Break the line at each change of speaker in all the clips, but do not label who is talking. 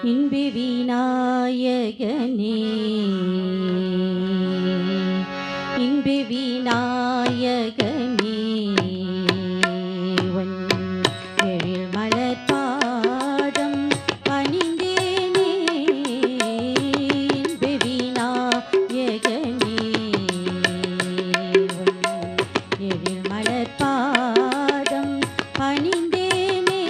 Infy விநாயகனே Infy விநாயகனே உன் எழில் மலர் பாதம் பணிந்தேனே இன்பி விநாயகனே உன் எழில் மலர் பாதம் பணிந்தேனே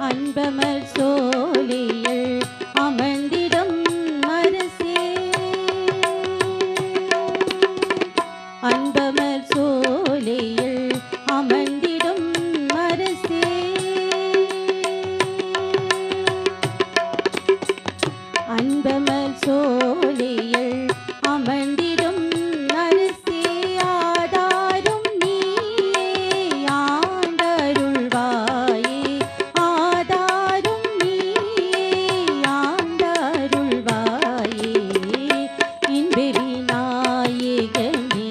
அன்பமர் சோலையில் அமர்ந்திடம் அரசே அன்பமர் சோலையில் அமர்ந்திடம் அரசே அன்பமர் சோலையில் அமர்ந்திடம் அரசே ஆதாரும் நீயே ஆண்டருள்வாயே ஆதாரும் நீயே ஆண்டருள்வாயே இன்பி விநாயகனே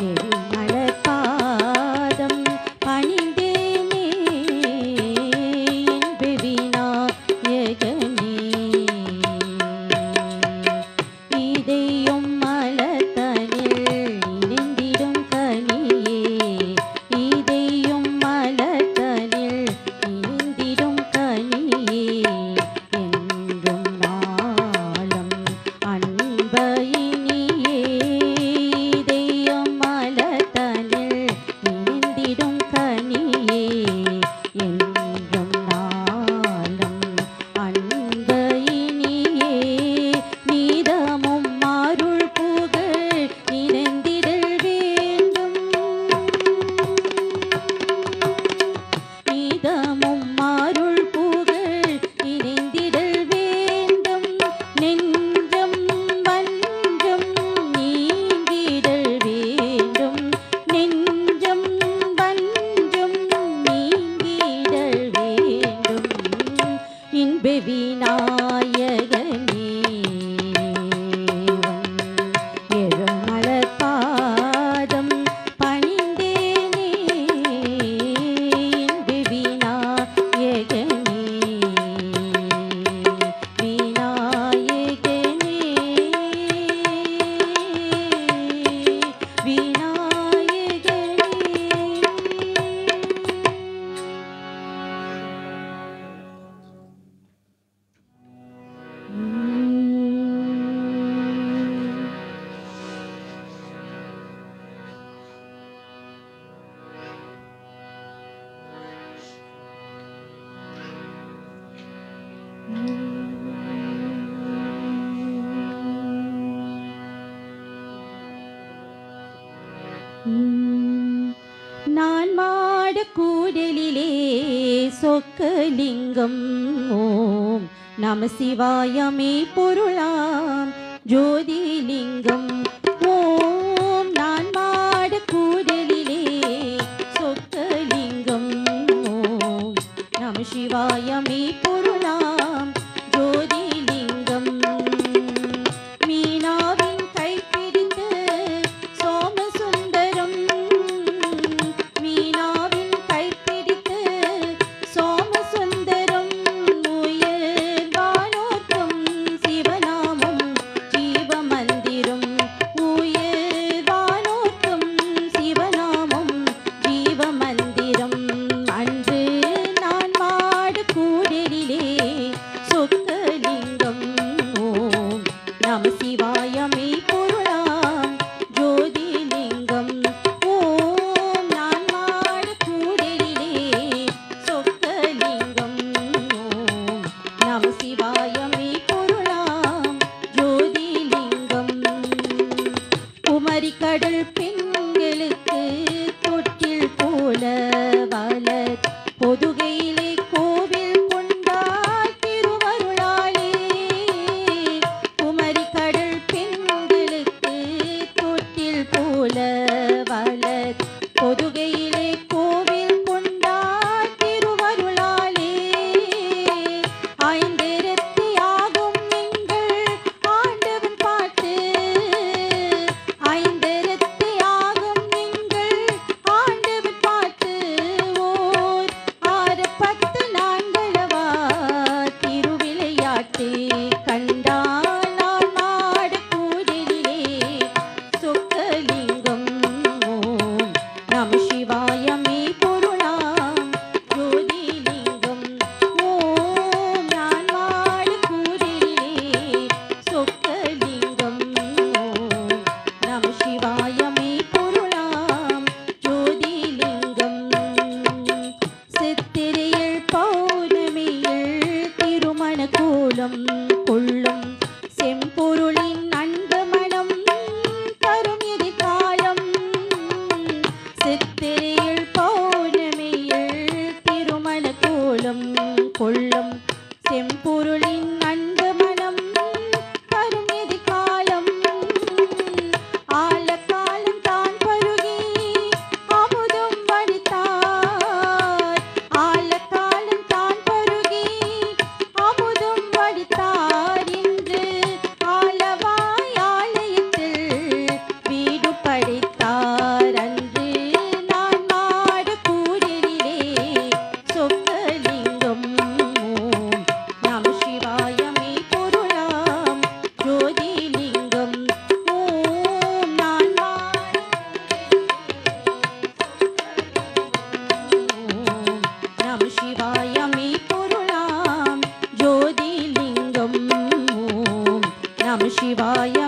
எழில்மலர் பாதம் பணிந்தேனே இன்பி விநாயகனே இதயம் மலர்தனில் இணைந்திடும் கனியே இதயம் மலர்தனில் இணைந்திடும் கனியே என்றும் நாளும் அன்பையினியே இதயம் மலர்தனில் இணைந்திடும் கனியே என்றும் நாளும் அன்பையினியே நீதமும் அருள் புகழ் நிறைந்திடல் வேண்டும் நீதமும் அருள் புகழ் நிறைந்திடல் வேண்டும் நெஞ்சம் வஞ்சம் நீங்கிடல் வேண்டும் நெஞ்சம் வஞ்சம் நீங்கிடல் வேண்டும் இன்பி விநாயகனே எழில்மலர் பாதம் பணிந்தேனே இன்பி விநாயகனே விநாயகனே நான் மாட கூடலிலே சொக்கலிங்கம் ஓம் நம சிவாயமே பொருளாம் ஜோதிலிங்கம் ஓம் நான் மாட கூடலிலே சொக்கலிங்கம் ஓம் நம சிவாயமே பொருளாம் ஜோதிலிங்கம் மீனாவின் கைப்பிடித்து சோமசுந்தரம் மீனாவின் கைப்பிடித்து சோமசுந்தரம் உயர்வானோர்க்கும் சிவநாமம் ஜீவமந்திரம் உயர்வானோர்க்கும் சிவநாமம் ஜீவமந்திரம் அன்று நான் மாட கூடலிலே சொக்கலிங்கம் ஓம் நம சிவாயமே பொருளாம் ஜோதிலிங்கம் ஓம் நான் மாட கூடலிலே சொக்கலிங்கம் ஓம் நம சிவாயமே பொருளாம் ஜோதிலிங்கம் குமரி கடல் பெண்களுக்கு தொட்டில் போல வளர் பொதுகையிலே கோவில் கொண்டார் திருவருளாலே குமரி கடல் பெண்களுக்கு தொட்டில் போல வளர் பொதுகையிலே கோவில் கொண்டார் திருவருளாலே ஐந்திரத்தி ஆகும் எங்கள் ஆண்டவன் பாட்டு ஐந்திரத்தி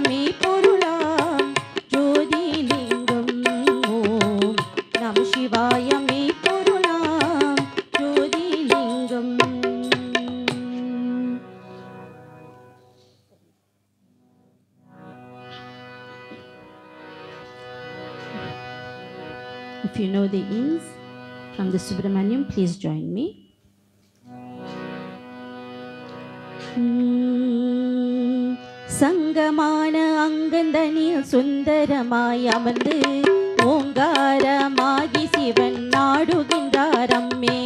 சிவாயமே பொருளாம் ஜோதிலிங்கம். ஓம் நம சிவாயமே பொருளாம் Jothilingam. If you know the hymns from the Subramaniam, please join me. சங்கமான அங்கந்தனில் சுந்தரமாய் அமர்ந்து ஓங்காரமாகி சிவன் நாடுகின்றார் அம்மே.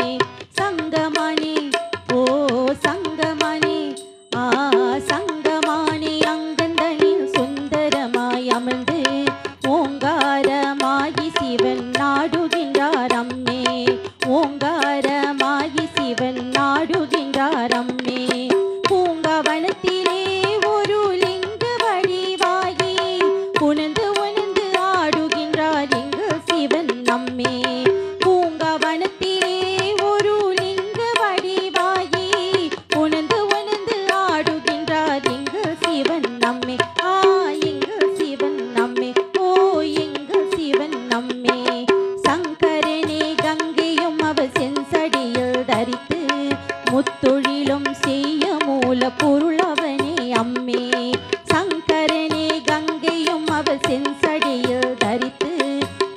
சங்கமானே ஓ சங்கமானே ஆ சங்கமானே அங்கந்தனில் சுந்தரமாய் அமர்ந்து ஓங்காரமாகி சிவன் நாடுகின்றார் அம்மே. ஓங்காரமாகி சிவன் நாடுகின்றார் அம்மே. பூங்கவனத்திலே ஒரு லிங்க வடிவாகி உணர்ந்து உணர்ந்து ஆடுகின்றார் எங்கள் சிவன் நம்மே. பூங்கவனத்திலே ஒரு லிங்க வடிவாகி உணர்ந்து உணர்ந்து ஆடுகின்றார் எங்கள் சிவன் நம்மே. எங்கள் சிவன் நம்மே. ஓ எங்கள் சிவன் நம்மே. சங்கரனே கங்கையும் அவர் செஞ்சடியில் தரித்து முத்தொழிலும் செய்ய மூல பொருள் அவனே அம்மே. சங்கரனே கங்கையும் அவர் செஞ்சடியில் தரித்து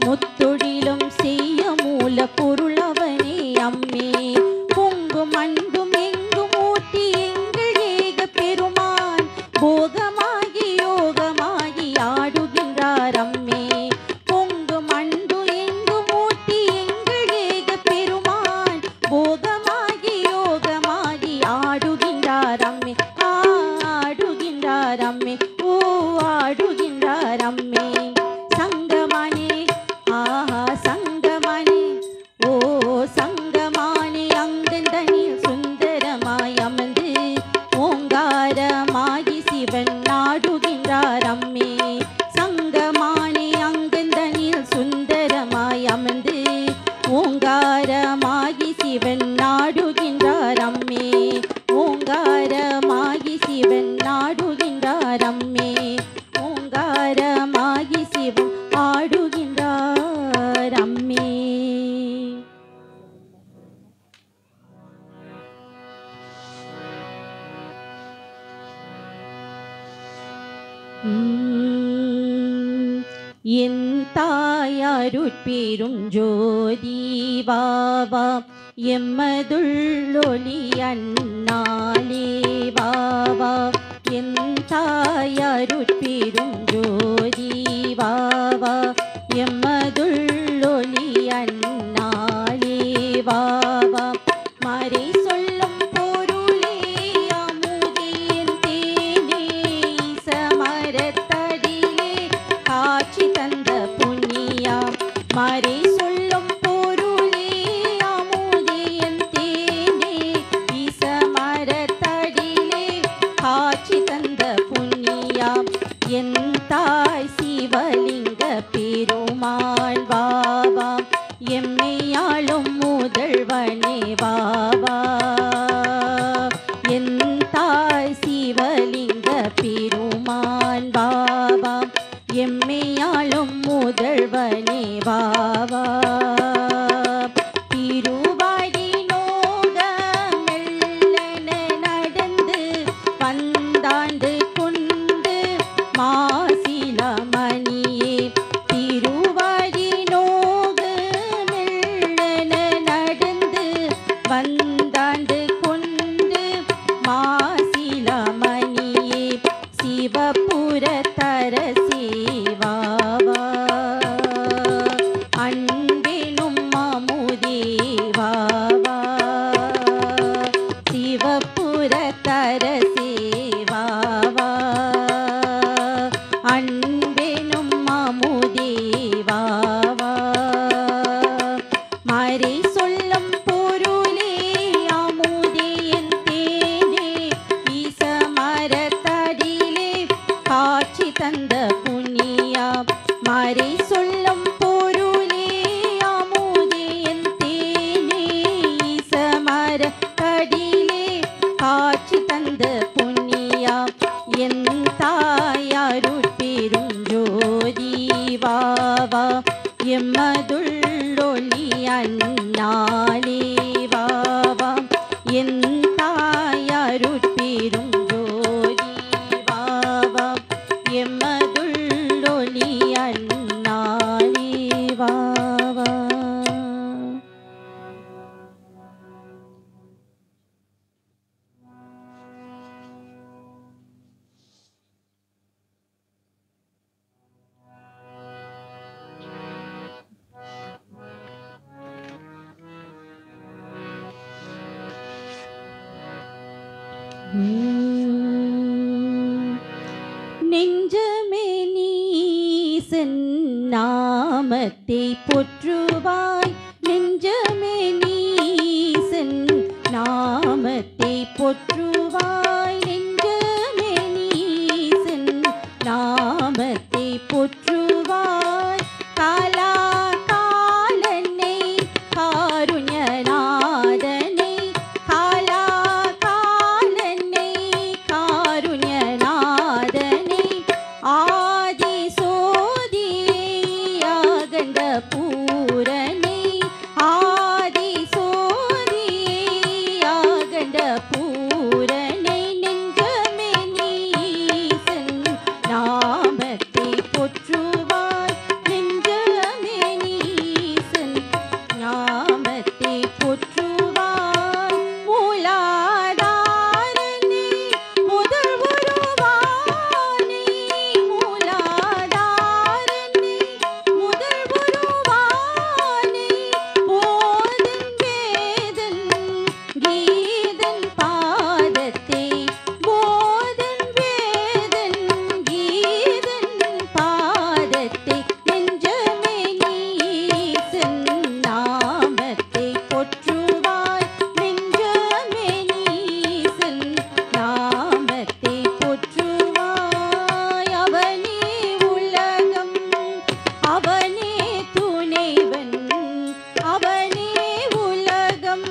முத்தொழிலும் செய்ய மூல பொருள் அவனே அம்மே. பொங்கும் அன்பும் எங்கும் ஊட்டி எங்கள் ஏக பெருமான் போகமாகி யோகமாகி ஆடுகின்றார் அம்மே. பொங்கும் அன்பு எங்கும் ஊட்டி எங்கள் ஏக பெருமான் போகமாகி யோகமாகி ஆடுகின்றார் அம்மே. ஆடுகின்றார் அம்மே. ஓ ஆடுகின்றார் அம்மே. சங்கமானே சங்கமானே ஓ சங்கமானே அங்கந்தனில் சுந்தரமாய் அமர்ந்து ஓங்காரமாகி சிவன் நாடுகின்றார் அம்மே. சங்கமானே அங்கந்தனில் சுந்தரமாய் அமர்ந்து ஓங்காரமாகி சிவன் நாடுகின்றார் அம்மே. ஓங்காரமாகி சிவன் நாடுகின்றார் அம்மே. ஓங்காரமாகி சிவன் ஆடுகின்றார் அம்மே. என் தாயாருட்பெரும் ஜோதி வாவா எம்மதுள்ளொளி அண்ணாலே வாவா. என் தாயாருட்பெரும் ஜோதி வாவா எம்மதுள்ளொளி அண்ணாலே வாவா. மறை சொல்லும் பொருளே அமுதே என் தேனே சமரத்தடிலே காட்சி தந்த புண்ணியா. மறை சொல்லும் பொருளே அமுதே என் தேனே சமரத்தடிலே காட்சி தந்த புண்ணியா. என் தாய் சிவலிங்க பெருமாள் வாவா எம்மையாளும் முதல்வனே வாவா. என் தாய் சிவலிங்க பெருமான் வாவா எம்மையாளும் முதல்வனே வாவா. திருவாடி நோக மெல்லன நடந்து வந்தாண்டு கொண்டு மாசில மணியே. திருவாடி நோக மெல்லன நடந்து வந்தாண்டு கொண்டு மாசில மணியே. சிவபுர தரசி வாவா அன்பெனும் அமுதே வாவா. சிவபுர தரசி வாவா அன்பெனும் அமுதே வாவா. மறை சொல்லும் பொருளே அமுதே என் தேனே ஈசமரத்தடிலே காட்சி தந்த புண்ணியா. மறை சொல்லும் பொருளே அமுதே என் தேனே ஈசமரத்தடிலே காட்சி தந்த புண்ணியா. என் தாயாரு சுடொளி அண்ணானே வா வா. நெஞ்சமே நீசன் நாமத்தை போற்றுவாய், நெஞ்சமே நீசன் நாமத்தை போற்றுவாய், நெஞ்சமே நீசன் நாமத்தை போற்றுவாய். காலா காலனை காருண்யநாதனை, காலா காலனை காருண்யநாதனை, ஆதி சோதியை அகண்ட பூரனை, ஆதி சோதியை அகண்ட பூரனை, நெஞ்சமே நீசன் நாமத்தை போற்றுவாய், நெஞ்சமே நீசன் நாமத்தை போற்றுவாய். மூலாதாரனே முதல் உருவானே, மூலாதாரனே முதல் உருவானே, போதன் வேதன் கீதன் பாதத்தை, போதன் வேதன் கீதன் பாதத்தை, நெஞ்சமே நீசன் நாமத்தை போற்றுவாய், நெஞ்சமே நீசன் நாமத்தை போற்றுவாய். அவனே உலகம் அவனே துணைவன், அவனே உலகம்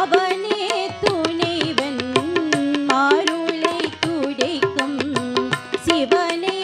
அவனே துணைவன், மாருளை துடைக்கும் சிவனை